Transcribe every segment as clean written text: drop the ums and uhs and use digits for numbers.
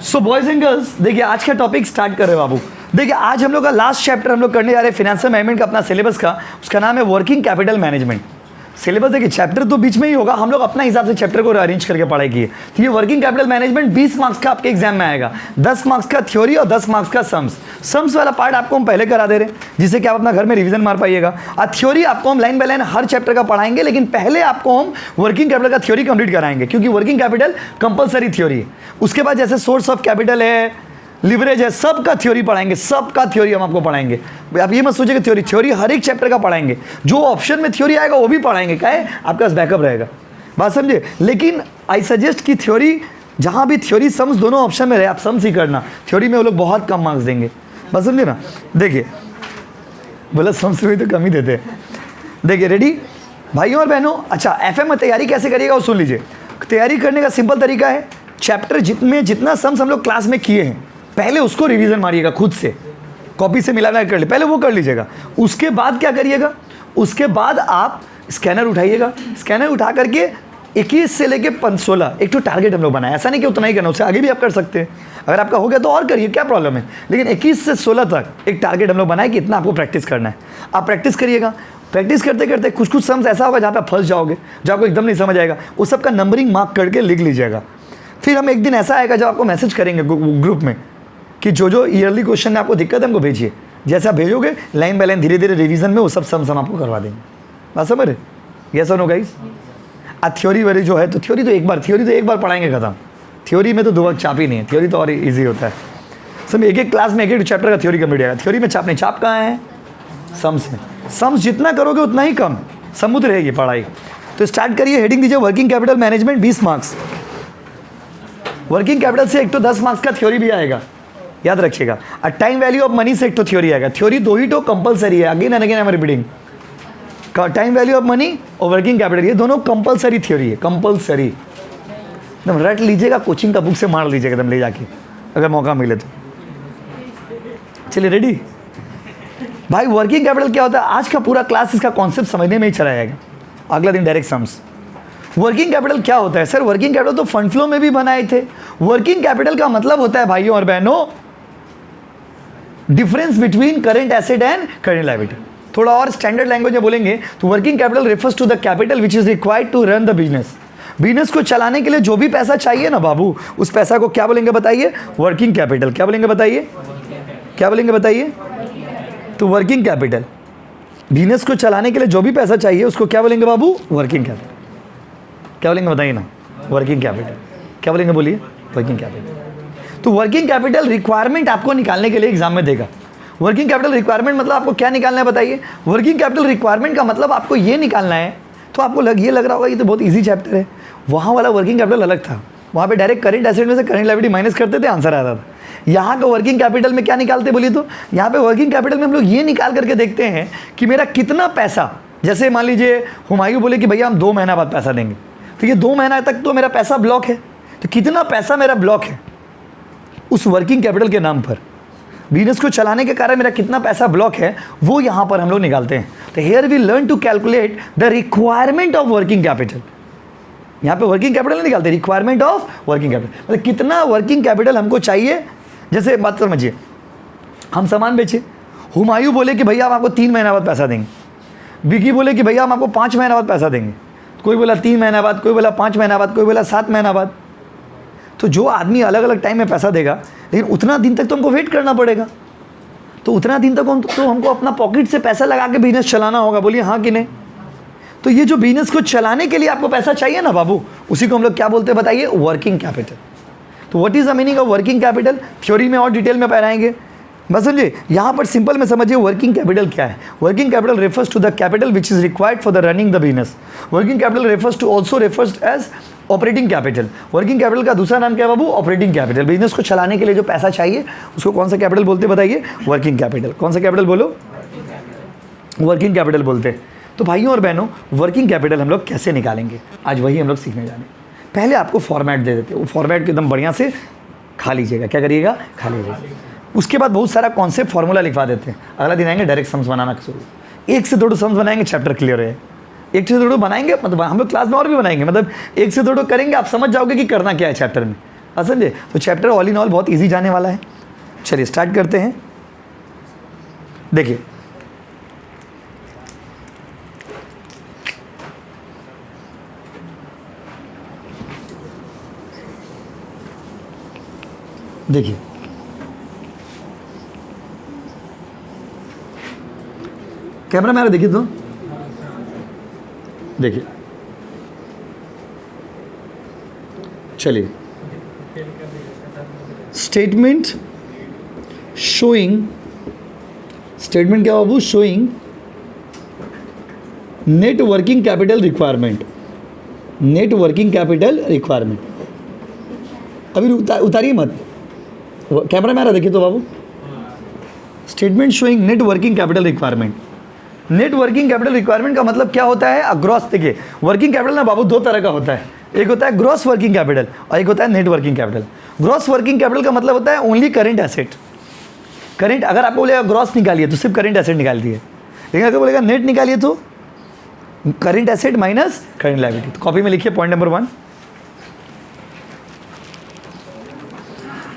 So boys and girls, देखिए आज का टॉपिक स्टार्ट कर रहे हैं बाबू। देखिए आज हम लोग का लास्ट चैप्टर हम लोग करने जा रहे हैं फाइनेंशियल मैनेजमेंट का अपना सिलेबस का, उसका नाम है वर्किंग कैपिटल मैनेजमेंट। सिलेबस देखिए चैप्टर तो बीच में ही होगा, हम लोग अपना हिसाब से चैप्टर को अरेंज करके पढ़ाई की है। तो ये वर्किंग कैपिटल मैनेजमेंट 20 मार्क्स का आपके एग्जाम में आएगा, 10 मार्क्स का थ्योरी और 10 मार्क्स का सम्स वाला पार्ट आपको हम पहले करा दे रहे हैं, जिससे कि आप अपना घर में रिवीजन मार पाइएगा। और थ्योरी आपको हम line by line her chapter का पढ़ाएंगे, लेकिन पहले आपको हम वर्किंग कैपिटल का थ्योरी कंप्लीट कराएंगे, क्योंकि वर्किंग कैपिटल कंपलसरी थ्योरी है। उसके बाद जैसे सोर्स ऑफ कैपिटल है, लिवरेज है, सबका थ्योरी पढ़ाएंगे, सबका थ्योरी हम आपको पढ़ाएंगे। आप ये मत सोचिए कि थ्योरी हर एक चैप्टर का पढ़ाएंगे, जो ऑप्शन में थ्योरी आएगा वो भी पढ़ाएंगे, क्या है आपके पास बैकअप रहेगा, बात समझे। लेकिन आई सजेस्ट कि थ्योरी जहाँ भी थ्योरी सम्स दोनों ऑप्शन में रहे, आप सम्स ही करना, थ्योरी में वो लोग बहुत कम मार्क्स देंगे, बात समझे ना। देखिए बोला सम्स में तो कम ही देते हैं। देखिए रेडी भाइयों और बहनों, अच्छा एफएम में तैयारी कैसे करिएगा वो सुन लीजिए। तैयारी करने का सिंपल तरीका है, चैप्टर जितना सम्स हम लोग क्लास में किए हैं पहले उसको रिवीजन मारिएगा, खुद से कॉपी से मिलाना कर ले, पहले वो कर लीजिएगा। उसके बाद क्या करिएगा, उसके बाद आप स्कैनर उठाइएगा, स्कैनर उठा करके 21 से लेके 16 एक तो टारगेट हम लोग बनाए, ऐसा नहीं कि उतना ही करना, उससे आगे भी आप कर सकते हैं। अगर आपका हो गया तो और करिए, क्या प्रॉब्लम है, लेकिन 21 से 16 तक एक टारगेट हम लोग बनाए कि इतना आपको प्रैक्टिस करना है। आप प्रैक्टिस करिएगा, प्रैक्टिस करते करते कुछ सम्स ऐसा होगा जहाँ पे फंस जाओगे, जो आपको एकदम नहीं समझ आएगा, उस सब का नंबरिंग मार्क करके लिख लीजिएगा। फिर हम एक दिन ऐसा आएगा जब आपको मैसेज करेंगे ग्रुप में कि जो ईयरली क्वेश्चन में आपको दिक्कत है हमको भेजिए, जैसे आप भेजोगे लाइन बाय लाइन धीरे धीरे रिवीजन में वो सब सम्स हम आपको करवा देंगे, बात समझ रहे, यस और नो गाइस। थ्योरी वाली जो है तो थ्योरी तो एक बार पढ़ाएंगे खत्म, थ्योरी में तो दो वक्त चाप ही नहीं है, थ्योरी तो और ईजी होता है। सब एक क्लास में एक चैप्टर का थ्योरी कंप्लीट आएगा, थ्योरी में चाप नहीं, चाप कहाँ है सम्स में। सम्स जितना करोगे उतना ही कम समुद्र रहेगी पढ़ाई। तो स्टार्ट करिए, हेडिंग दीजिए working capital management 20 marks. Working capital से एक तो 10 मार्क्स का थ्योरी भी आएगा, याद रखिएगा। और टाइम वैल्यू ऑफ मनी से एक तो थ्योरी आएगा, थ्योरी दो ही तो कंपलसरी है, again and again I am repeating. Time value of money और वर्किंग कैपिटल ये दोनों कंपलसरी थ्योरी है, कंपलसरी एकदम रट लीजिएगा, कोचिंग का बुक से मार लीजिएगा एकदम ले जाके अगर मौका मिले तो। चलिए रेडी भाई, वर्किंग कैपिटल क्या होता है, आज का पूरा क्लास इसका कॉन्सेप्ट समझने में ही चला जाएगा, अगला दिन डायरेक्ट सम्स। वर्किंग कैपिटल क्या होता है सर, वर्किंग कैपिटल तो फंड फ्लो में भी बनाए थे। वर्किंग कैपिटल का मतलब होता है भाइयों और बहनों difference between current asset and current liability. थोड़ा और स्टैंडर्ड लैंग्वेज में बोलेंगे तो working capital refers to the capital which is required to run the business. Business को चलाने के लिए जो भी पैसा चाहिए ना बाबू, उस पैसा को क्या बोलेंगे बताइए, वर्किंग कैपिटल। क्या बोलेंगे बताइए, क्या बोलेंगे बताइए, तो वर्किंग कैपिटल। बिजनेस को चलाने के लिए जो भी पैसा चाहिए उसको क्या बोलेंगे बाबू, वर्किंग कैपिटल। क्या बोलेंगे बताइए ना, वर्किंग कैपिटल। क्या बोलेंगे बोलिए, वर्किंग कैपिटल। तो वर्किंग कैपिटल रिक्वायरमेंट आपको निकालने के लिए एग्जाम में देगा। वर्किंग कैपिटल रिक्वायरमेंट मतलब आपको क्या निकालना है बताइए, वर्किंग कैपिटल रिक्वायरमेंट का मतलब आपको ये निकालना है। तो आपको ये लग रहा होगा ये तो बहुत ईजी चैप्टर है, वहाँ वाला वर्किंग कैपिटल अलग था, वहाँ पे डायरेक्ट करंट एसेट में से करंट लायबिलिटी माइनस करते थे, आंसर आता था। यहाँ का वर्किंग कैपिटल में क्या निकालते बोलिए, तो यहाँ पे वर्किंग कैपिटल में हम लोग ये निकाल करके देखते हैं कि मेरा कितना पैसा, जैसे मान लीजिए हुमायूं बोले कि भैया हम 2 महीना बाद पैसा देंगे, तो ये 2 महीना तक तो मेरा पैसा ब्लॉक है, तो कितना पैसा मेरा ब्लॉक है उस वर्किंग कैपिटल के नाम पर, बिजनेस को चलाने के कारण मेरा कितना पैसा ब्लॉक है वो यहाँ पर हम लोग निकालते हैं। तो here we learn to calculate the requirement of working capital. यहाँ पे वर्किंग कैपिटल नहीं निकालते, रिक्वायरमेंट ऑफ वर्किंग कैपिटल, मतलब कितना वर्किंग कैपिटल हमको चाहिए। जैसे बात समझिए, हम सामान बेचे, हुमायूं बोले कि भैया हम आपको 3 महीना बाद पैसा देंगे, बिकी बोले कि भैया हम आपको 5 महीना बाद पैसा देंगे, कोई बोला 3 महीना बाद, कोई बोला 5 महीना बाद, कोई बोला 7 महीना बाद। तो जो आदमी अलग अलग टाइम में पैसा देगा, लेकिन उतना दिन तक तो हमको वेट करना पड़ेगा, तो उतना दिन तक हमको अपना पॉकेट से पैसा लगा के बिजनेस चलाना होगा, बोलिए हाँ कि नहीं। तो ये जो बिजनेस को चलाने के लिए आपको पैसा चाहिए ना बाबू, उसी को हम लोग क्या बोलते हैं बताइए, वर्किंग कैपिटल। तो what is the meaning of working capital, theory में और डिटेल में पढ़ाएंगे, बस समझिए। यहाँ पर सिंपल में समझिए वर्किंग कैपिटल क्या है। Working capital refers to the capital which is required for the running the business. Working capital refers to also refers as operating capital. Working capital का दूसरा नाम क्या है बाबू, ऑपरेटिंग कैपिटल। बिजनेस को चलाने के लिए जो पैसा चाहिए उसको कौन सा कैपिटल बोलते बताइए, वर्किंग कैपिटल। कौन सा कैपिटल बोलो, वर्किंग कैपिटल बोलते हैं। तो भाइयों और बहनों वर्किंग कैपिटल हम लोग कैसे निकालेंगे, आज वही हम लोग सीखने जाने। पहले आपको फॉर्मेट दे देते हैं, वो फॉर्मेट को एकदम बढ़िया से खा लीजिएगा, क्या करिएगा, खा लीजिएगा। उसके बाद बहुत सारा कॉन्सेप्ट फार्मूला लिखवा देते हैं, अगला दिन आएंगे डायरेक्ट सम्स बनाना शुरू, 1 से 2 सम्स बनाएंगे, चैप्टर क्लियर है। 1 से 2 बनाएंगे, मतलब हम लोग क्लास में और भी बनाएंगे, मतलब 1 से 2 करेंगे, आप समझ जाओगे कि करना क्या है चैप्टर में। हाँ समझे। तो चैप्टर ऑल इन ऑल बहुत इजी जाने वाला है। चलिए स्टार्ट करते हैं। देखिए देखिए कैमरा मेरा देखिए तो देखिए, चलिए स्टेटमेंट शोइंग, स्टेटमेंट क्या बाबू, showing net working capital requirement, net working capital requirement. अभी उतारिए मत, कैमरा में आ रहा देखिए तो बाबू। Statement showing net working capital requirement. Net working capital requirement का मतलब क्या होता है, ग्रॉस। देखिए वर्किंग कैपिटल ना बाबू दो तरह का होता है, एक होता है ग्रॉस वर्किंग कैपिटल और एक होता है net working capital. Gross working capital का मतलब होता है ओनली करेंट एसेट, करेंट। अगर आपको बोलेगा ग्रॉस निकालिए तो सिर्फ करेंट एसेट निकाल दिए, लेकिन अगर बोलेगा नेट निकालिए तो current asset minus current liability. तो कॉपी में लिखिए point number 1,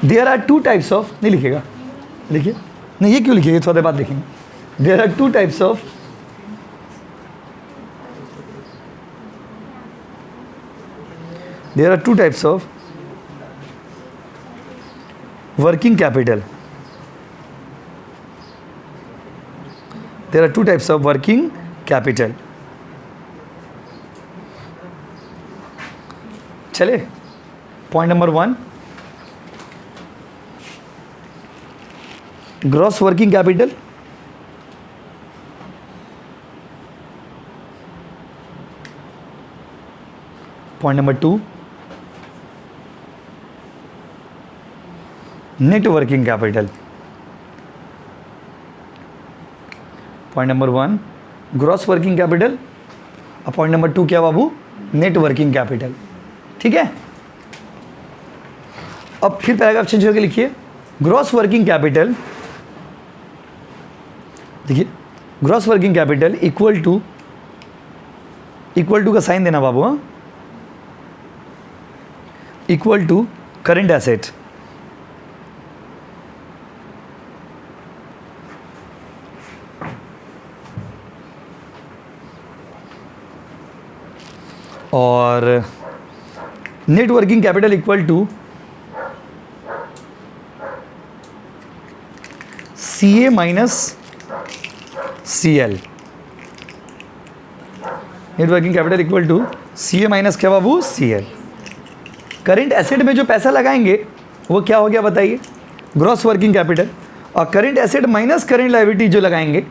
there are two types of, नहीं लिखिएगा, लिखिए नहीं, ये क्यों लिखिएगा, थोड़ी देर बाद लिखेंगे। There are two types of there are two types of working capital. There are two types of working capital. चले point number 1, gross working capital, point number 2 net working capital. Point number 1 gross working capital और point number 2 क्या बाबू, net working capital. ठीक है, अब फिर paragraph change करके लिखिए gross working capital. देखिए gross working capital equal to का साइन देना बाबू, हाँ, इक्वल टू करेंट एसेट और net working capital equal to CA minus CL। Net working capital equal to CA minus क्या बाबू, CL। करेंट एसेट में जो पैसा लगाएंगे वो क्या हो गया बताइए, ग्रॉस वर्किंग कैपिटल, और current asset minus current liability जो लगाएंगे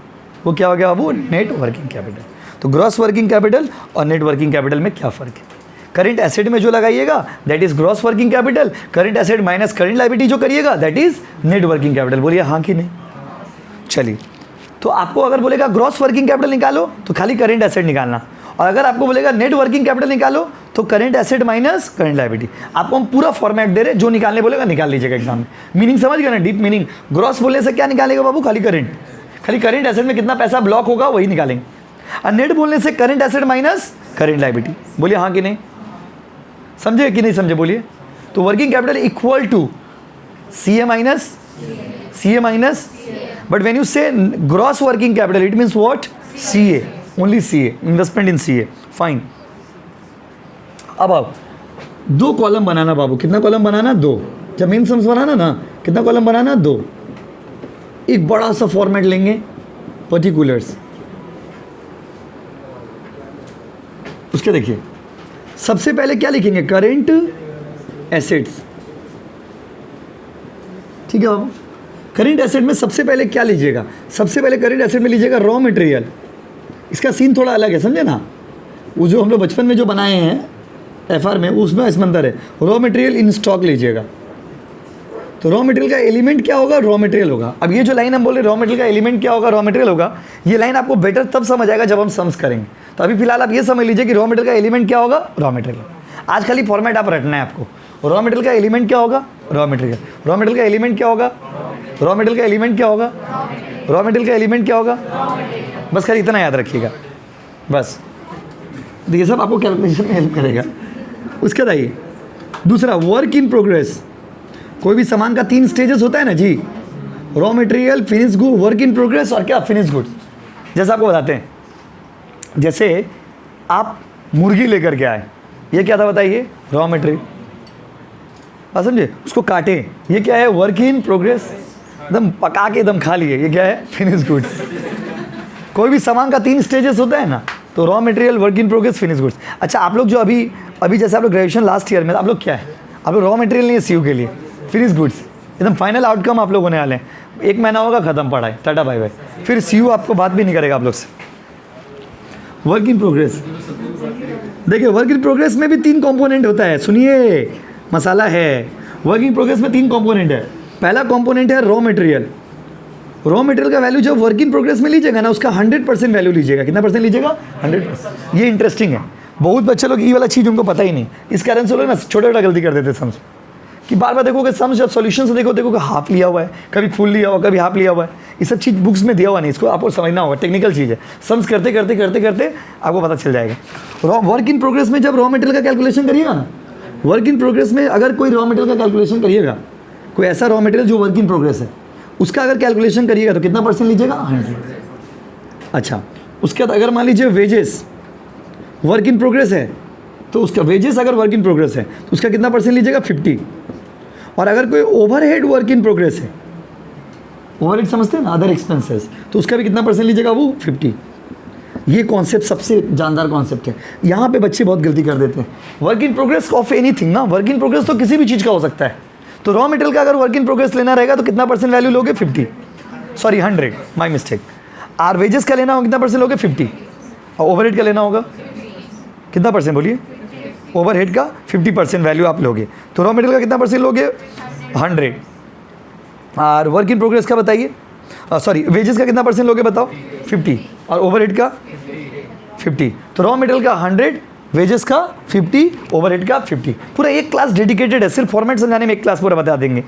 वो क्या हो गया बाबू, नेट वर्किंग कैपिटल। तो ग्रॉस वर्किंग कैपिटल और नेट वर्किंग कैपिटल में क्या फ़र्क है, करेंट एसेट में जो लगाइएगा that is gross working capital, current asset minus current liability जो करिएगा that is net working capital. बोलिए हाँ कि नहीं। चलिए तो आपको अगर बोलेगा ग्रॉस वर्किंग कैपिटल निकालो तो खाली करेंट एसेट निकालना, और अगर आपको बोलेगा नेट वर्किंग कैपिटल निकालो तो current asset minus current liability. आपको हम पूरा फॉर्मेट दे रहे, जो निकालने बोलेगा निकाल लीजिएगा एग्जाम में। मीनिंग समझ गए ना, डीप मीनिंग। ग्रॉस बोलने से क्या निकालेगा बाबू, खाली करेंट, खाली करेंट एसेट में कितना पैसा ब्लॉक होगा वही निकालेंगे। और नेट बोलने से current asset minus current liability. बोलिए हाँ कि नहीं, समझे कि नहीं समझे बोलिए। तो working capital equal to CA minus, but when you say gross working capital it means what, CA, only CA, investment in CA। Fine. अब आप दो कॉलम बनाना बाबू, कितना कॉलम बनाना, 2। जब मेन सम्स बनाना ना कितना कॉलम बनाना, 2। एक बड़ा सा फॉर्मेट लेंगे पर्टिकुलर्स, उसके देखिए सबसे पहले क्या लिखेंगे, करेंट एसेट्स। ठीक है बाबू, करेंट एसेट में सबसे पहले क्या लीजिएगा, सबसे पहले करेंट एसेट में लीजिएगा रॉ मटेरियल। इसका सीन थोड़ा अलग है, समझे ना। वो जो हम लोग बचपन में जो बनाए हैं FR में, उसमें इसमें अंतर है। रॉ मटेरियल इन स्टॉक लीजिएगा। तो रॉ मटेरियल का एलिमेंट क्या होगा, रॉ मटेरियल होगा। अब ये जो लाइन हम बोले रॉ मटेरियल का एलिमेंट क्या होगा, रॉ मटेरियल होगा, ये लाइन आपको बेटर तब समझ आएगा जब हम सम्स करेंगे। तो अभी फिलहाल आप ये समझ लीजिए कि रॉ मटेरियल का एलिमेंट क्या होगा, रॉ मटेरियल। आज खाली फॉर्मेट आप रटना है आपको। रॉ मटेरियल का एलिमेंट क्या होगा, रॉ मटेरियल। रॉ मटेरियल का एलिमेंट क्या होगा, रॉ मटेरियल का एलिमेंट क्या होगा, रॉ मटेरियल का एलिमेंट क्या होगा। बस खाली इतना याद रखिएगा बस। देखिए सब आपको कैलकुलेशन में हेल्प करेगा। उसके बाद आइए दूसरा वर्क इन प्रोग्रेस, कोई भी सामान का 3 स्टेजेस होता है ना जी, raw material, finish good, work in progress और क्या फिनिश गुड्स। जैसा आपको बताते हैं, जैसे आप मुर्गी लेकर के आए, ये क्या था बताइए, रॉ मटेरियल, बात समझे, उसको काटे, ये क्या है, वर्क इन प्रोग्रेस, एकदम पका के एकदम खा लिए, ये क्या है, फिनिश गुड्स। कोई भी सामान का 3 स्टेजेस होता है ना, तो raw material, work in progress, finish goods. अच्छा, आप लोग जो अभी जैसे आप लोग ग्रेजुएशन लास्ट ईयर में, आप लोग क्या है, आप लोग रॉ मटेरियल नहीं है सीयू के लिए, फिनिश गुड्स, एकदम फाइनल आउटकम आप लोग होने वाले हैं। 1 महीना होगा खत्म पढ़ाई, टाटा बाय बाय, फिर सीयू आपको बात भी नहीं करेगा आप लोग से। वर्क इन प्रोग्रेस, देखिए वर्क इन प्रोग्रेस में भी 3 कंपोनेंट होता है, सुनिए मसाला है। वर्क इन प्रोग्रेस में 3 कंपोनेंट है। पहला कंपोनेंट है रॉ मटेरियल। रॉ मटेरियल का वैल्यू जब वर्क इन प्रोग्रेस में लीजिएगा ना, उसका 100% वैल्यू लीजिएगा। कितना परसेंट लीजिएगा, 100%। ये इंटरेस्टिंग है, बहुत बच्चे लोग ये वाला चीज़ उनको पता ही नहीं, इस कारण से लोग ना छोटा छोटा गलती कर देते सम्स, कि बार बार देखोगे सम्स, जब सॉल्यूशन से देखोगे हाफ लिया हुआ है, कभी फुल लिया हुआ, कभी हाफ लिया हुआ है, ये सब चीज़ बुक्स में दिया हुआ नहीं, इसको आपको समझना होगा, टेक्निकल चीज़ है। सम्स करते करते करते करते आपको पता चल जाएगा। वर्क इन प्रोग्रेस में जब रॉ मटेरियल का कैलकुलेशन करिएगा ना, वर्क इन प्रोग्रेस में अगर कोई रॉ मटेरियल का कैलकुलेशन करिएगा, कोई ऐसा रॉ मटेरियल जो वर्क इन प्रोग्रेस है, उसका अगर कैलकुलेशन करिएगा तो कितना परसेंट लीजिएगा, 100। अच्छा, उसके बाद अगर मान लीजिए वेजेस वर्क इन प्रोग्रेस है, तो उसका वेजेस अगर वर्क इन प्रोग्रेस है तो उसका कितना परसेंट लीजिएगा, 50। और अगर कोई ओवरहेड वर्क इन प्रोग्रेस है, ओवरहेड समझते हैं ना, अदर एक्सपेंसेस, तो उसका भी कितना परसेंट लीजिएगा, वो 50। ये कॉन्सेप्ट सबसे जानदार कॉन्सेप्ट है। यहाँ पे बच्चे बहुत गलती कर देते हैं। Work in progress of anything ना, वर्क इन प्रोग्रेस तो किसी भी चीज़ का हो सकता है। तो रॉ मटेरियल का अगर वर्क इन प्रोग्रेस लेना रहेगा तो कितना परसेंट वैल्यू लोगे, 50, सॉरी 100, माई मिस्टेक। आर वेजेस का लेना होगा कितना परसेंट लोगे, 50। और ओवरहेड का लेना होगा कितना परसेंट, बोलिए, ओवरहेड का 50% वैल्यू आप लोगे। तो रॉ मटेरियल का कितना परसेंट लोगे, 100। और वर्क इन प्रोग्रेस का बताइए, सॉरी वेजेस का कितना परसेंट लोगे बताओ, 50। और ओवरहेड का 50। तो रॉ मटेरियल का 100, वेजेस का 50, ओवरहेड का 50। पूरा एक क्लास डेडिकेटेड है, सिर्फ फॉर्मेट समझाने में एक क्लास पूरा बता देंगे।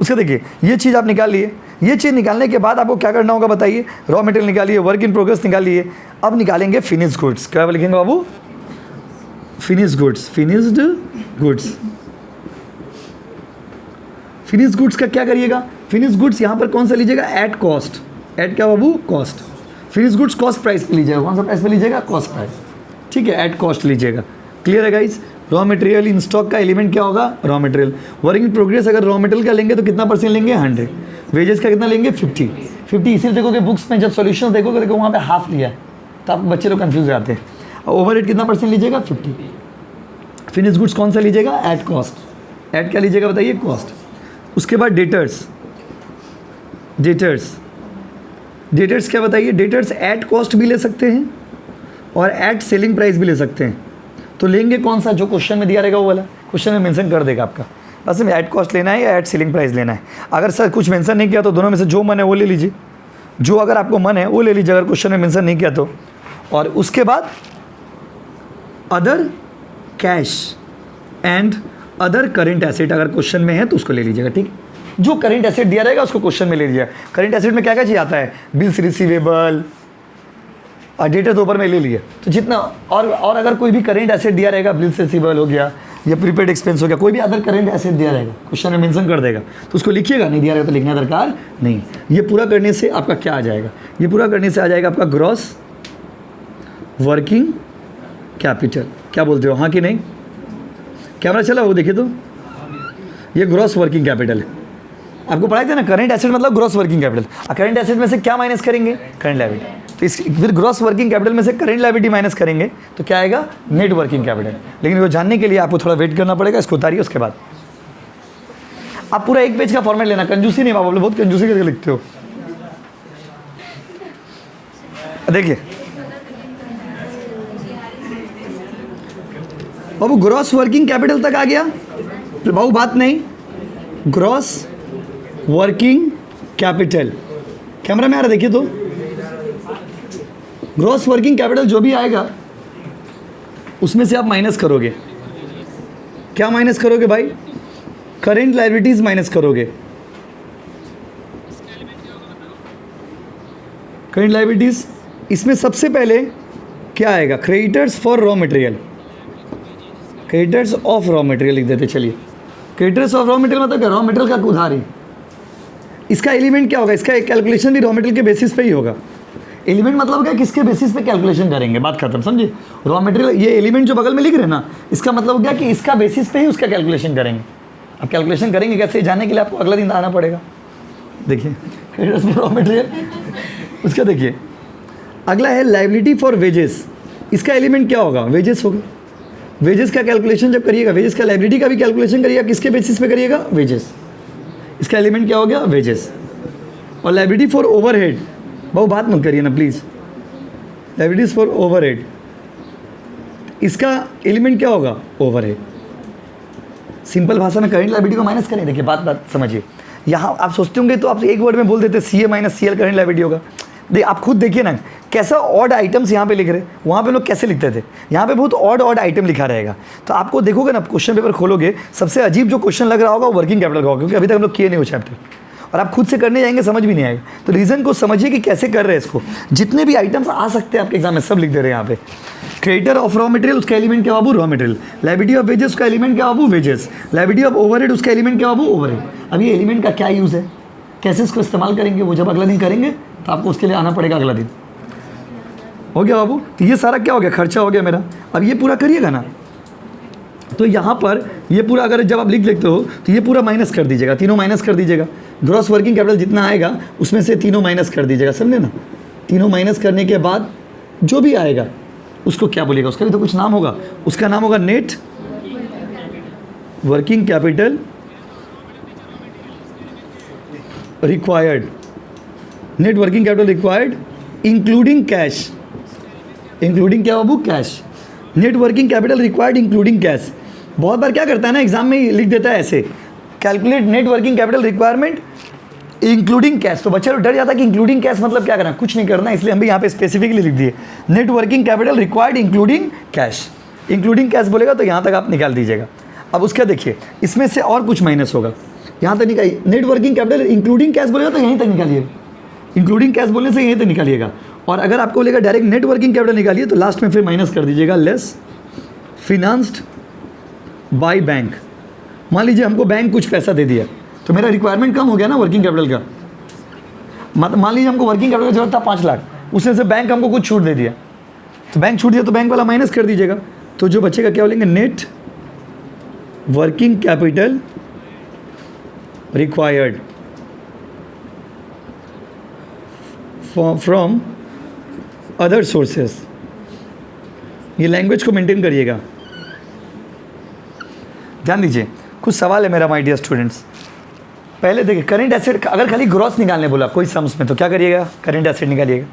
उसके देखिए ये चीज़ आप निकाल लिए, ये चीज़ निकालने के बाद आपको क्या करना होगा बताइए, रॉ मटेरियल निकालिए, वर्क इन प्रोग्रेस निकालिए, अब निकालेंगे फिनिश गुड्स। क्या लिखेंगे बाबू, finish goods, finished goods. Finish goods का क्या करिएगा, फिनिश गुड्स यहाँ पर कौन सा लीजिएगा, एट कॉस्ट। एट क्या बाबू, cost. Finish goods cost price पे लीजिएगा, कौन सा प्राइस पे लीजिएगा, कॉस्ट प्राइस, ठीक है, एट कॉस्ट लीजिएगा। क्लियर है guys. Raw material in stock का एलिमेंट क्या होगा, raw material. Work in progress अगर रॉ मटेरियल का लेंगे तो कितना परसेंट लेंगे, 100। वेजेस का कितना लेंगे, 50। इसीलिए देखोगे बुक्स में जब सॉल्यूशन देखोगे, देखो वहाँ पे हाफ लिया है, तो आप बच्चे लोग कंफ्यूज जाते हैं। ओवरहेड कितना परसेंट लीजिएगा, 50। फिनिश गुड्स कौन सा लीजिएगा, एट कॉस्ट। एट क्या लीजिएगा बताइए, कॉस्ट। उसके बाद डेटर्स, डेटर्स क्या बताइए, डेटर्स एट कॉस्ट भी ले सकते हैं और एट सेलिंग प्राइस भी ले सकते हैं। तो लेंगे कौन सा, जो क्वेश्चन में दिया रहेगा वो वाला, क्वेश्चन में मेंशन कर देगा आपका, बस में एट कॉस्ट लेना है या एट सेलिंग प्राइस लेना है। अगर सर कुछ मेंशन नहीं किया तो दोनों में से जो मन है वो ले लीजिए, जो अगर आपको मन है वो ले लीजिए, अगर क्वेश्चन में मेंशन नहीं किया तो। और उसके बाद other cash and other current asset अगर क्वेश्चन में है तो उसको ले लीजिएगा, ठीक। जो करेंट एसेट दिया रहेगा उसको क्वेश्चन में ले लीजिएगा। करेंट एसेट में क्या क्या चीज़ आता है, बिल्स रिसीवेबल और डेटर तो ऊपर में ले लिए, तो जितना और अगर कोई भी करेंट एसेट दिया रहेगा, बिल्स रिसीवेबल हो गया या प्रीपेड एक्सपेंस हो गया, कोई भी अदर करेंट एसेट दिया रहेगा, क्वेश्चन में मेंशन कर देगा, तो उसको लिखिएगा। नहीं दिया रहेगा तो लिखना दरकार नहीं। ये पूरा करने से आपका क्या आ जाएगा, ये पूरा करने से आ जाएगा आपका ग्रॉस वर्किंग कैपिटल। क्या बोलते हो, हाँ कि नहीं? कैमरा चला वो देखिए तो, ये ग्रॉस वर्किंग कैपिटल है। आपको पढ़ाई थे ना, करेंट एसेट मतलब gross working capital. Current asset में से क्या माइनस करेंगे, करेंट लायबिलिटी। तो इस फिर ग्रॉस वर्किंग कैपिटल में से करेंट लायबिलिटी माइनस करेंगे तो क्या आएगा, नेट वर्किंग कैपिटल। लेकिन वो जानने के लिए आपको थोड़ा वेट करना पड़ेगा, इसको उतारिए, उसके बाद आप पूरा एक पेज का फॉर्मेट लेना। कंजूसी नहीं, आप बहुत कंजूसी करके लिखते हो। देखिए बाबू, ग्रॉस वर्किंग कैपिटल तक आ गया बाबू, बात नहीं। ग्रॉस वर्किंग कैपिटल कैमरा में आ रहा, देखिए तो ग्रॉस वर्किंग कैपिटल जो भी आएगा उसमें से आप माइनस करोगे। क्या माइनस करोगे भाई, करेंट लायबिलिटीज माइनस करोगे। करेंट लायबिलिटीज, इसमें सबसे पहले क्या आएगा, creditors for raw material. Creditors of raw material लिख देते। चलिए, क्रेडिटर्स ऑफ रॉ मटेरियल मतलब क्या, रॉ मटेरियल का उधारी। इसका एलिमेंट क्या होगा, इसका कैलकुलेशन भी रॉ मटेरियल के बेसिस पे ही होगा। एलिमेंट मतलब क्या, किसके बेसिस पे कैलकुलेशन करेंगे, बात खत्म, समझे। रॉ मटेरियल, ये एलिमेंट जो बगल में लिख रहे हैं ना, इसका मतलब क्या कि इसका बेसिस पे ही उसका कैलकुलेशन करेंगे। अब कैलकुलेशन करेंगे कैसे, जानने के लिए आपको अगला दिन आना पड़ेगा। देखिए क्रेडिटर्स फॉर रॉ मटेरियल, उसका देखिए अगला है लायबिलिटी फॉर वेजेस। इसका एलिमेंट क्या होगा, वेजेस होगा। वेजेस का कैलकुलेशन जब करिएगा, वेजेस का लायबिलिटी का भी कैलकुलेशन करिएगा, किसके बेसिस पे करिएगा, वेजेस। इसका एलिमेंट क्या हो गया, वेजेस। और लायबिलिटी फॉर ओवरहेड, बहुत बात मत करिए ना प्लीज़, लायबिलिटीज फॉर ओवरहेड, इसका एलिमेंट क्या होगा, ओवरहेड। सिंपल भाषा में करंट लायबिलिटी को माइनस करें। देखिए बात समझिए, यहाँ आप सोचते होंगे तो आप एक वर्ड में बोल देते CA minus CL current liability होगा। आप खुद देखिए ना कैसा ऑड आइटम्स यहाँ पे लिख रहे हैं, वहाँ पे लोग कैसे लिखते थे, यहाँ पे बहुत ऑड आइटम लिखा रहेगा। तो आपको देखोगे ना, क्वेश्चन पेपर खोलोगे, सबसे अजीब जो क्वेश्चन लग रहा होगा वो वर्किंग कैपिटल का होगा, क्योंकि अभी तक हम लोग किए नहीं वो चैप्टर, और आप खुद से करने जाएंगे समझ भी नहीं आएगा। तो रीज़न को समझिए कि कैसे कर रहे हैं इसको। जितने भी आइटम्स आ सकते हैं आपके एग्जाम में सब लिख दे रहे हैं यहाँ पे। क्रेडिटर ऑफ रॉ मटेरियल, उसका एलिमेंट क्या बाबू, raw material. Liability of wages, उसका एलिमेंट क्या बाबू, वेजेस। लायबिलिटी ऑफ ओवरहेड, उसका एलिमेंट क्या बाबू, ओवरहेड। अब ये एलिमेंट का क्या यूज़ है, कैसे इसको इस्तेमाल करेंगे, वो जब अगला दिन करेंगे तो आपको उसके लिए आना पड़ेगा अगला दिन। हो गया बाबू, तो ये सारा क्या हो गया, खर्चा हो गया मेरा। अब ये पूरा करिएगा ना, तो यहाँ पर ये पूरा अगर जब आप लिख लेते हो तो ये पूरा माइनस कर दीजिएगा, तीनों माइनस कर दीजिएगा। ग्रॉस वर्किंग कैपिटल जितना आएगा उसमें से तीनों माइनस कर दीजिएगा, समझे ना। तीनों माइनस करने के बाद जो भी आएगा उसको क्या बोलिएगा, उसका भी तो कुछ नाम होगा, उसका नाम होगा net working capital required. Net working capital required including cash, including क्या बाबू, cash. Net working capital required including cash. बहुत बार क्या करता है ना, एग्जाम में ही लिख देता है ऐसे, calculate net working capital requirement including cash. तो बच्चा डर जाता है कि इंक्लूडिंग कैश मतलब क्या करना, कुछ नहीं करना, इसलिए हम भी यहाँ पे स्पेसिफिकली लिख दिए net working capital required including cash. Including cash बोलेगा तो यहाँ तक आप निकाल दीजिएगा। अब उसका देखिए, इसमें से और कुछ माइनस होगा, यहाँ तक निकालिए। Net working capital including cash बोलेगा तो यहीं तक निकालिएगा, इंक्लूडिंग कैश बोलने से यहीं तक निकालिएगा। और अगर आपको बोलेगा डायरेक्ट नेट वर्किंग कैपिटल निकालिए तो लास्ट में फिर माइनस कर दीजिएगा, लेस फिनांस्ड बाय बैंक। मान लीजिए हमको बैंक कुछ पैसा दे दिया तो मेरा रिक्वायरमेंट कम हो गया ना वर्किंग कैपिटल का। मान लीजिए हमको वर्किंग कैपिटल की जरूरत था 5 लाख, उसमें से बैंक हमको कुछ छूट दे दिया, तो बैंक छूट दिया तो बैंक वाला माइनस कर दीजिएगा। तो जो बचेगा क्या बोलेंगे, net working capital required from other sources. ये लैंग्वेज को मेंटेन करिएगा, ध्यान दीजिए। कुछ सवाल है मेरा माय डियर स्टूडेंट्स। पहले देखिए, करंट एसेट अगर खाली ग्रॉस निकालने बोला कोई सम्स में तो क्या करिएगा, करंट एसेट निकालिएगा।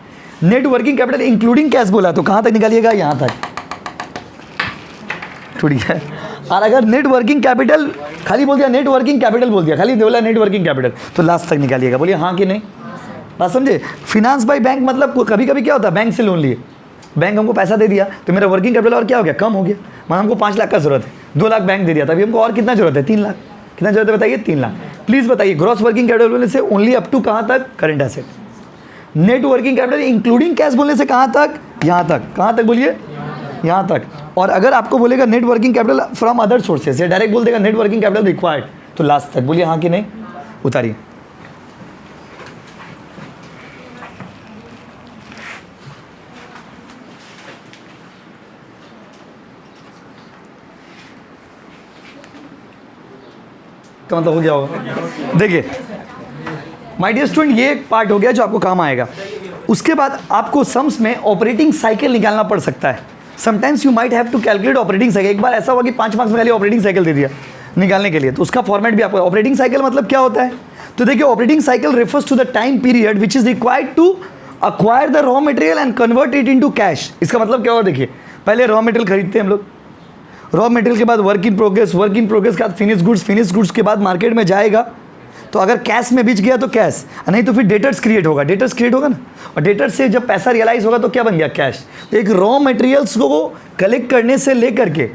Net working capital including cash बोला तो कहाँ तक निकालिएगा, यहाँ तक, ठीक है। और अगर नेट वर्किंग कैपिटल खाली बोल दिया, नेट वर्किंग कैपिटल बोल दिया, खाली बोला नेट वर्किंग कैपिटल, तो लास्ट तक निकालिएगा। बोलिए हाँ कि नहीं, बात समझे। फिनांस बाय बैंक मतलब कभी कभी क्या होता है, बैंक से लोन लिए, बैंक हमको पैसा दे दिया तो मेरा वर्किंग कैपिटल और क्या हो गया, कम हो गया। मान हमको 5 लाख का जरूरत है, 2 लाख बैंक दे दिया, तभी हमको और कितना जरूरत है, 3 लाख। कितना जरूरत है बताइए, 3 लाख। प्लीज़ बताइए, ग्रॉस वर्किंग कैपिटल बोलने से ओनली अप टू कहाँ तक, current asset. Net working capital including cash बोलने से कहाँ तक, यहाँ तक। कहाँ तक बोलिए, यहाँ तक। और अगर आपको बोलेगा net working capital from other sources, या डायरेक्ट बोल देगा नेट वर्किंग कैपिटल रिक्वायर्ड, तो लास्ट तक। बोलिए हाँ कि नहीं, उतारिए। तो मतलब हो गया होगा। देखिए माय डियर स्टूडेंट, ये एक पार्ट हो गया जो आपको काम आएगा। उसके बाद आपको सम्स में ऑपरेटिंग साइकिल निकालना पड़ सकता है। Sometimes you might have to calculate operating cycle. एक बार ऐसा हुआ कि 5 मार्क्स में खाली ऑपरेटिंग साइकिल दे दिया निकालने के लिए, तो उसका फॉर्मेट भी आपको। ऑपरेटिंग साइकिल मतलब क्या होता है, तो देखिए operating cycle refers to the time period which is required to acquire the raw material and convert it into cash. इसका मतलब क्या हुआ, देखिए पहले रॉ मटेरियल खरीदते हैं हम लोग, रॉ मटेरियल के बाद work in progress, work in progress के बाद फिनिश गुड्स के बाद मार्केट में जाएगा, तो अगर कैश में बिच गया तो कैश, नहीं तो फिर डेटर्स क्रिएट होगा ना, और डेटर्स से जब पैसा रियलाइज होगा तो क्या बन गया, कैश। तो एक रॉ मटेरियल्स को कलेक्ट करने से लेकर के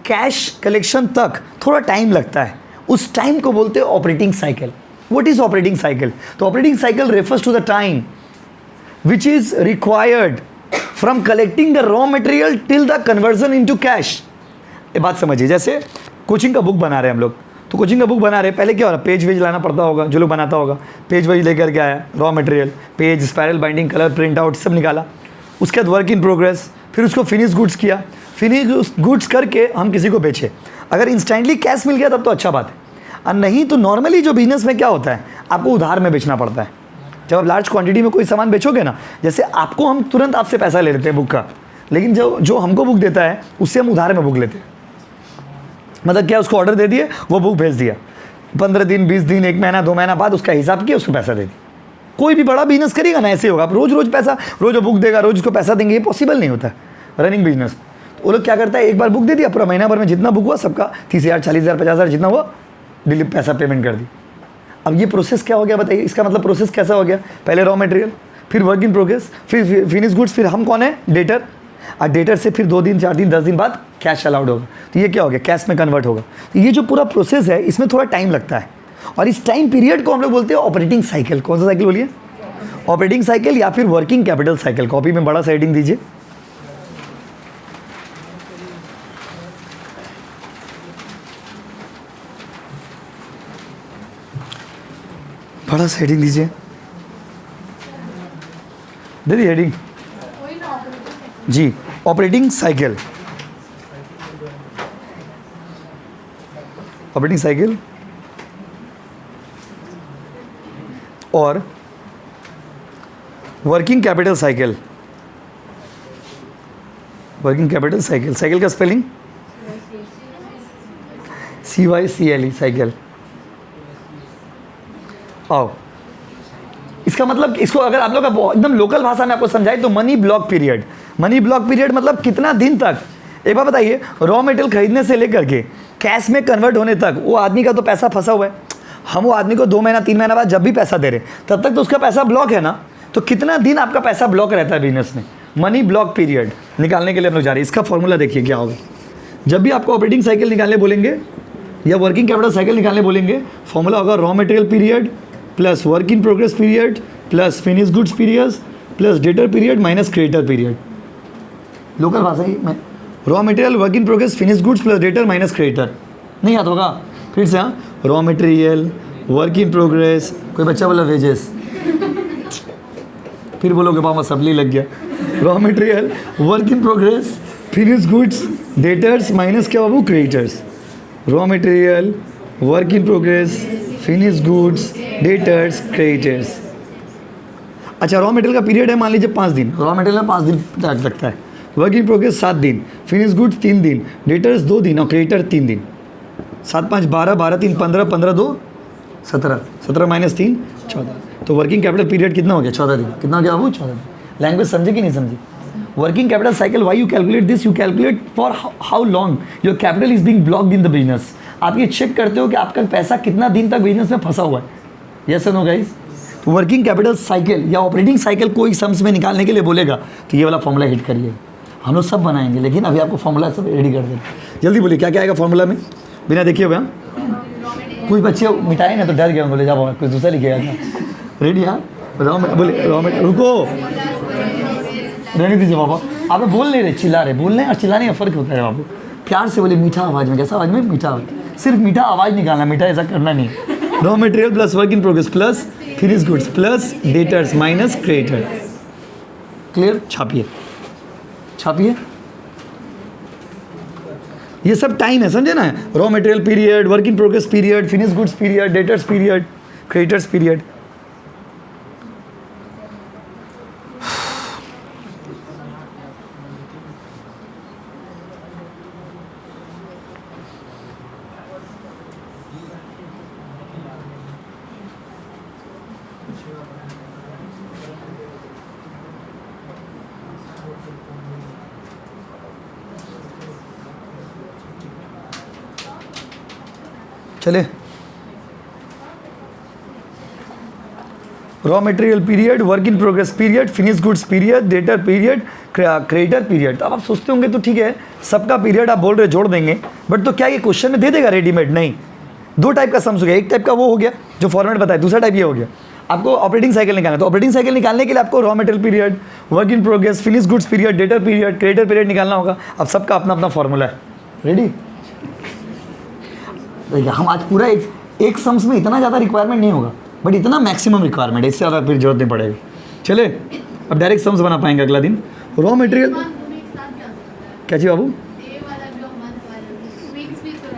कैश कलेक्शन तक थोड़ा टाइम लगता है, उस टाइम को बोलते हैं operating cycle. What is operating cycle, तो operating cycle refers to the time which is required from collecting the raw material till the conversion into cash ये बात समझिए, जैसे कोचिंग का बुक बना रहे हैं हम लोग, तो कोचिंग का बुक बना रहे हैं, पहले क्या हो रहा है, पेज वेज लाना पड़ता होगा, जो लोग बनाता होगा पेज वेज लेकर के आया, raw material, page, spiral, binding, colour, print out सब निकाला, उसके बाद वर्क इन प्रोग्रेस, फिर उसको फिनिश गुड्स किया, फिनिश गुड्स करके हम किसी को बेचे। अगर इंस्टेंटली कैश मिल गया तब तो अच्छा बात है, और नहीं तो नॉर्मली जो बिजनेस में क्या होता है, आपको उधार में बेचना पड़ता है। जब आप लार्ज क्वांटिटी में कोई सामान बेचोगे ना, जैसे आपको हम तुरंत आपसे पैसा ले लेते हैं बुक का, लेकिन जो हमको बुक देता है उससे हम उधार में बुक लेते हैं। मतलब क्या, उसको ऑर्डर दे दिए, वो बुक भेज दिया, 15 दिन, 20 दिन, 1 महीना, 2 महीना बाद उसका हिसाब किया, उसको पैसा दे दिया। कोई भी बड़ा बिजनेस करेगा ना ऐसे होगा, आप रोज़ रोज़ पैसा, रोज़ बुक देगा, रोज़ उसको पैसा देंगे, ये पॉसिबल नहीं होता रनिंग बिजनेस। तो वो लोग क्या करता है, एक बार बुक दे दिया, पूरा महीना भर में जितना बुक हुआ सबका 30,000, 40,000, 50,000 जितना हुआ डिलीवरी पैसा पेमेंट कर दी। अब ये प्रोसेस क्या हो गया बताइए, इसका मतलब प्रोसेस कैसा हो गया, पहले रॉ मटेरियल, फिर वर्क इन प्रोग्रेस, फिर फिनिश गुड्स, फिर हम कौन है, डेटर, और डेटर से फिर 2 दिन, 4 दिन, 10 दिन बाद कैश अलाउड होगा, तो ये क्या हो गया, कैश में कन्वर्ट होगा। तो ये जो पूरा प्रोसेस है इसमें थोड़ा टाइम लगता है, और इस टाइम पीरियड को हम लोग बोलते हैं ऑपरेटिंग साइकिल। कौन सा साइकिल बोलिए, ऑपरेटिंग साइकिल या फिर वर्किंग कैपिटल साइकिल। कॉपी में बड़ा सा हेडिंग दीजिए, बड़ा सा हेडिंग दीजिए, दे दी हेडिंग जी, ऑपरेटिंग साइकिल, ऑपरेटिंग साइकिल और working capital cycle. Working capital cycle, cycle का स्पेलिंग CYCLE, साइकिल। आओ, इसका मतलब, इसको अगर आप लोग एकदम लोकल भाषा में आपको समझाए तो money block period. Money block period मतलब कितना दिन तक, एक बार बताइए, रॉ मटेरियल खरीदने से लेकर के कैश में कन्वर्ट होने तक वो आदमी का तो पैसा फंसा हुआ है। हम वो आदमी को 2 महीना 3 महीना बाद जब भी पैसा दे रहे तब तक तो उसका पैसा ब्लॉक है ना। तो कितना दिन आपका पैसा ब्लॉक रहता है बिजनेस में, मनी ब्लॉक पीरियड निकालने के लिए हम लोग जा रहे हैं। इसका फॉर्मूला देखिए क्या होगा, जब भी आपको ऑपरेटिंग साइकिल निकालने बोलेंगे या वर्किंग कैपिटल साइकिल निकालने बोलेंगे, फॉर्मूला होगा raw material period plus work in progress period plus finish goods period plus debtor period minus creditor period. Local भाषा ही मैं, raw material, work in progress, finish goods plus debtor minus creditor. नहीं याद होगा, फिर से, हाँ, raw material, work in progress, कोई बच्चा बोला वेजेस, फिर बोलोगे पापा सप्ली लग गया। Raw material, work in progress, finish goods, debtors minus क्या बाबू, creditors. Raw material, work in progress, finish goods, debtors, creditors. अच्छा, रॉ मटेरियल का पीरियड है मान लीजिए 5 दिन, रॉ मटेरियल में 5 दिन लगता है, वर्क इन प्रोग्रेस 7 दिन, फिनिश गुड्स 3 दिन, डेटर्स 2 दिन और क्रेडिटर 3 दिन। 7 5 12, 12 3 15, 15 2 17, 17 माइनस 3 14। तो वर्किंग कैपिटल पीरियड कितना हो गया, 14 दिन। कितना हो गया बाबू, 14 दिन। लैंग्वेज समझे कि नहीं समझे। Working capital cycle, why you calculate this, you calculate for how long your capital is being blocked in the business. आप ये चेक करते हो कि आपका पैसा कितना दिन तक बिजनेस में फंसा हुआ है। यस और no guys. Working capital cycle या ऑपरेटिंग साइकिल कोई सम्स में निकालने के लिए बोलेगा तो ये वाला फॉर्मूला हिट करिए। हम लोग सब बनाएंगे, लेकिन अभी आपको फॉर्मूला सब रेडी कर दें। जल्दी बोलिए क्या क्या आएगा फॉर्मूला में, बिना देखिए हुए। कुछ बच्चे मिटाए ना तो डर गए, बोले जाओ कुछ दूसरा लिखेगा। रेडी, हाँ, बोले रॉ मटेरियल, रुको रहने दीजिए बाबा, आप बोल नहीं रहे, चिल्ला रहे। बोलने और चिल्लाने का फ़र्क होता है बाबू। प्यार से बोले, मीठा आवाज़ में। कैसा आवाज़ में, मीठा आवाज़, सिर्फ मीठा आवाज़ निकालना, मीठा ऐसा करना नहीं। Raw material plus work in progress plus finish goods plus debtors minus creditor. Clear, छापिए छापिए। ये सब टाइम है, समझे ना। Raw material period, work in progress period, finish goods period, debtors period, creditors period. चले, raw material period, work in progress period, finish goods period, debtor period, creditor period. तो अब आप सोचते होंगे तो ठीक है, सबका पीरियड आप बोल रहे जोड़ देंगे, बट तो क्या ये क्वेश्चन में दे देगा रेडीमेड? नहीं। 2 टाइप का सम्स हो गया। एक टाइप का वो हो गया जो फॉर्मेट बताया, दूसरा टाइप ये हो गया आपको ऑपरेटिंग साइकिल निकालना है। तो ऑपरेटिंग साइकिल निकालने के लिए आपको raw material period, work in progress, finish goods period, debtor period, creditor period निकालना होगा। अब सबका अपना अपना फॉर्मूला है। रेडी? देखिए हम आज पूरा एक सम्स में इतना ज़्यादा रिक्वायरमेंट नहीं होगा, बट इतना मैक्सिमम रिक्वायरमेंट है, इससे ज़्यादा फिर जरूरत नहीं पड़ेगी। चले अब डायरेक्ट सम्स बना पाएंगे अगला दिन। रॉ मटेरियल क्या जी बाबू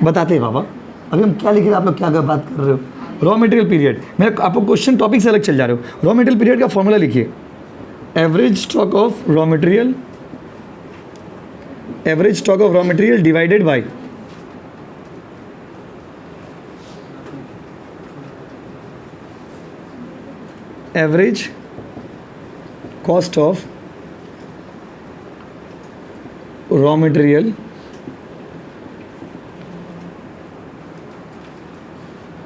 बताते हैं बाबा, अभी हम क्या लिख रहे हैं, आप लोग क्या बात कर रहे हो। रॉ मटेरियल पीरियड, मेरा आपको क्वेश्चन टॉपिक से अलग चल जा रहे हो। रॉ मटेरियल पीरियड का फॉर्मूला लिखिए, average stock of raw material, average stock of raw material divided by average cost of raw material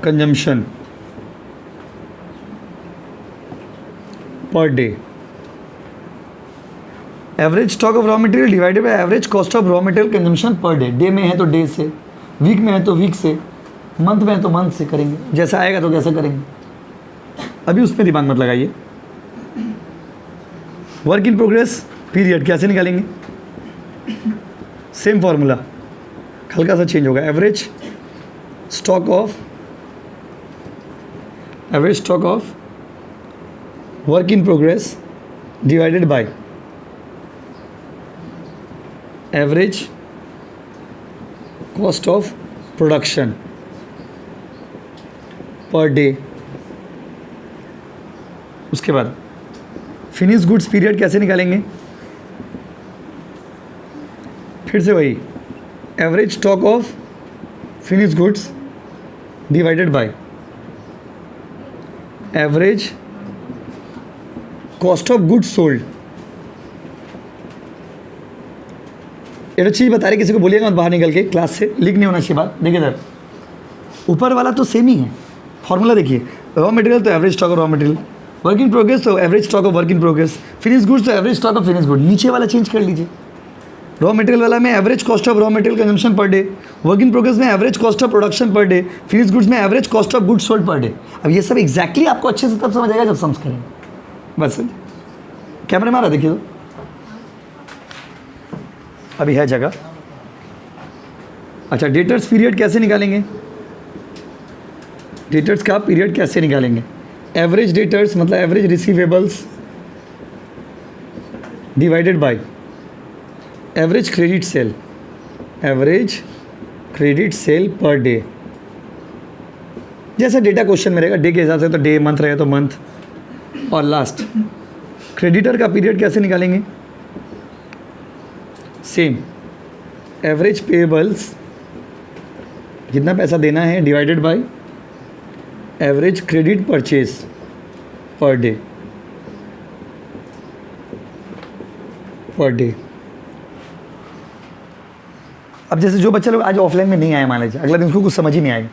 consumption per day. Average stock of raw material divided by average cost of raw material consumption per day. Day में है तो day से, week में है तो week से, month में है तो मंथ से करेंगे, जैसा आएगा तो कैसे करेंगे, अभी उस पर दिमाग मत लगाइए। वर्क इन प्रोग्रेस पीरियड कैसे निकालेंगे, सेम फॉर्मूला, हल्का सा चेंज होगा। Average stock of work in progress divided by average cost of production per day. उसके बाद फिनिश गुड्स पीरियड कैसे निकालेंगे, फिर से वही, average stock of finish goods divided by average cost of goods sold. ये तो चीज़ बता रही, किसी को बोलिएगा मत बाहर निकल के क्लास से, लीक नहीं होना चाहिए बात। देखिए सर, ऊपर वाला तो सेम ही है, फॉर्मूला देखिए, रॉ मटेरियल तो average stock of raw material, work in progress तो average stock of work in progress, finish goods तो average stock of finish good. नीचे वाला चेंज कर लीजिए, रॉ मटेरियल वाला में average cost of raw material consumption per day, work in progress में average cost of production per day, finish goods में average cost of goods sold per day. अब ये सब एग्जैक्टली आपको अच्छे से तब समझ आएगा जब सम्स करेंगे। बस कैमरे में आ रहा देखिए तो, अभी है जगह। अच्छा, डेटर्स पीरियड कैसे निकालेंगे, डेटर्स का पीरियड कैसे निकालेंगे, एवरेज डेटर्स मतलब average receivables divided by average credit sale, average credit sale per day. जैसा डेटा क्वेश्चन में रहेगा, डे के हिसाब से तो डे, मंथ रहेगा तो मंथ। और लास्ट क्रेडिटर का पीरियड कैसे निकालेंगे, सेम, एवरेज पेएबल्स जितना पैसा देना है divided by average credit purchase per day, पर डे। अब जैसे जो बच्चे लोग आज ऑफलाइन में नहीं आए, मान लीजिए अगला दिन उसको कुछ समझ ही नहीं आएगा,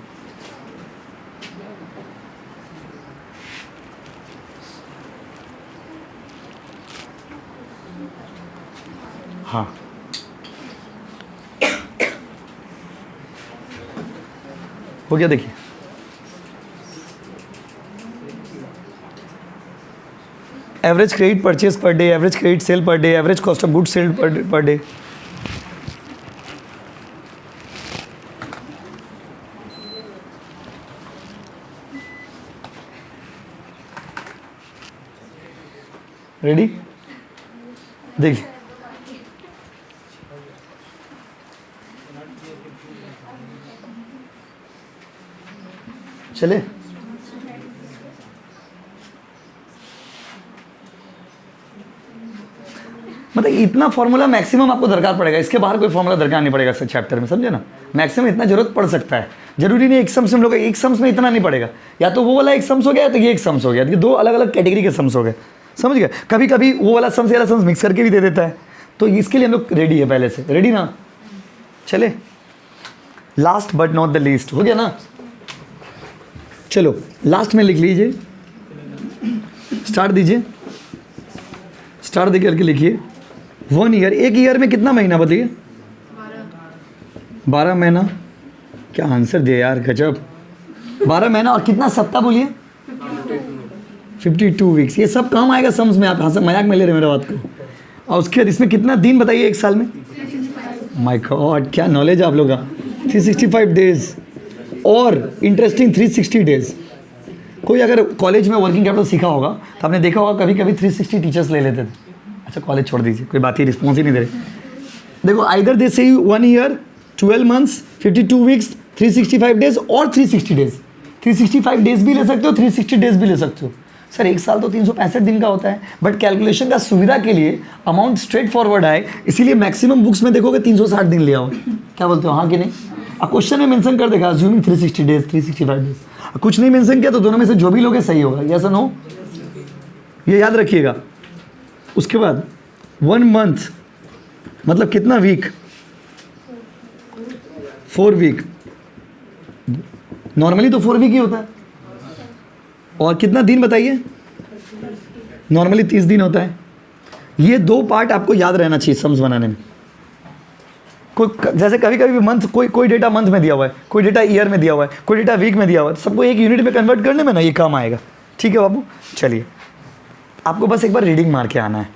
हाँ हो गया। देखिए average credit purchase per day, average credit sale per day, average cost of goods sailed per day. Ready, देखिए चले, मतलब इतना फॉर्मूला मैक्सिमम आपको दरकार पड़ेगा, इसके बाहर कोई फॉर्मूला दरकार नहीं पड़ेगा इस चैप्टर में, समझे ना। मैक्सिमम इतना जरूरत पड़ सकता है, जरूरी नहीं एक सम्स में लोग, एक सम्स में इतना नहीं पड़ेगा, या तो वो वाला एक सम्स हो गया तो ये एक सम्स हो गया, ये दो अलग अलग कैटेगरी के सम्स हो गए, समझ गए। कभी कभी वो वाला सम्स वाला सम्स मिक्स करके भी दे देता है, तो इसके लिए हम लोग रेडी है पहले से, रेडी ना। चले, last but not the least, हो गया ना। चलो लास्ट में लिख लीजिए, स्टार्ट दीजिए, स्टार्ट देके करके लिखिए 1 ईयर। एक ईयर में कितना महीना बताइए, 12 महीना। क्या आंसर दिया यार, गजब। 12 महीना और कितना सप्ताह बोलिए, 52 वीक्स। ये सब काम आएगा सम्स में, आप मजाक में ले रहे मेरे बात को। और उसके बाद इसमें कितना दिन बताइए एक साल में, माय गॉड क्या नॉलेज आप लोगों का, 365 डेज। और इंटरेस्टिंग 360 डेज। कोई अगर कॉलेज में वर्किंग कैपिटल सीखा होगा तो आपने देखा होगा कभी कभी 360 टीचर्स ले लेते थे। अच्छा कॉलेज छोड़ दीजिए, कोई बात ही रिस्पॉन्स ही नहीं दे रहे। देखो आइदर दे से 1 ईयर, 12 मंथ्स, 52 वीक्स, 365 डेज और 360 डेज। 365 डेज भी ले सकते हो, 360 डेज भी ले सकते हो। सर एक साल तो 365 दिन का होता है, बट कैलकुलेशन का सुविधा के लिए अमाउंट स्ट्रेट फॉरवर्ड है, इसीलिए मैक्सिमम बुक्स में देखोगे 360 दिन लिया हो। क्या बोलते हो, हाँ कि नहीं? क्वेश्चन में मेंशन कर देगा अज्यूमिंग 360 डेज, 365 डेज। कुछ नहीं मेंशन किया तो दोनों में से जो भी लोगे सही होगा, यस और नो, ये याद रखिएगा। उसके बाद 1 मंथ मतलब कितना वीक, 4 वीक। नॉर्मली तो 4 वीक ही होता है। और कितना दिन बताइए, नॉर्मली 30 दिन होता है। ये 2 पार्ट आपको याद रहना चाहिए सम्स बनाने में। कोई जैसे कभी कभी भी मंथ, कोई डेटा मंथ में दिया हुआ है, कोई डेटा ईयर में दिया हुआ है, कोई डेटा वीक में दिया हुआ है, सबको एक यूनिट में कन्वर्ट करने में ना ये काम आएगा। ठीक है बाबू, चलिए आपको बस एक बार रीडिंग मार के आना है।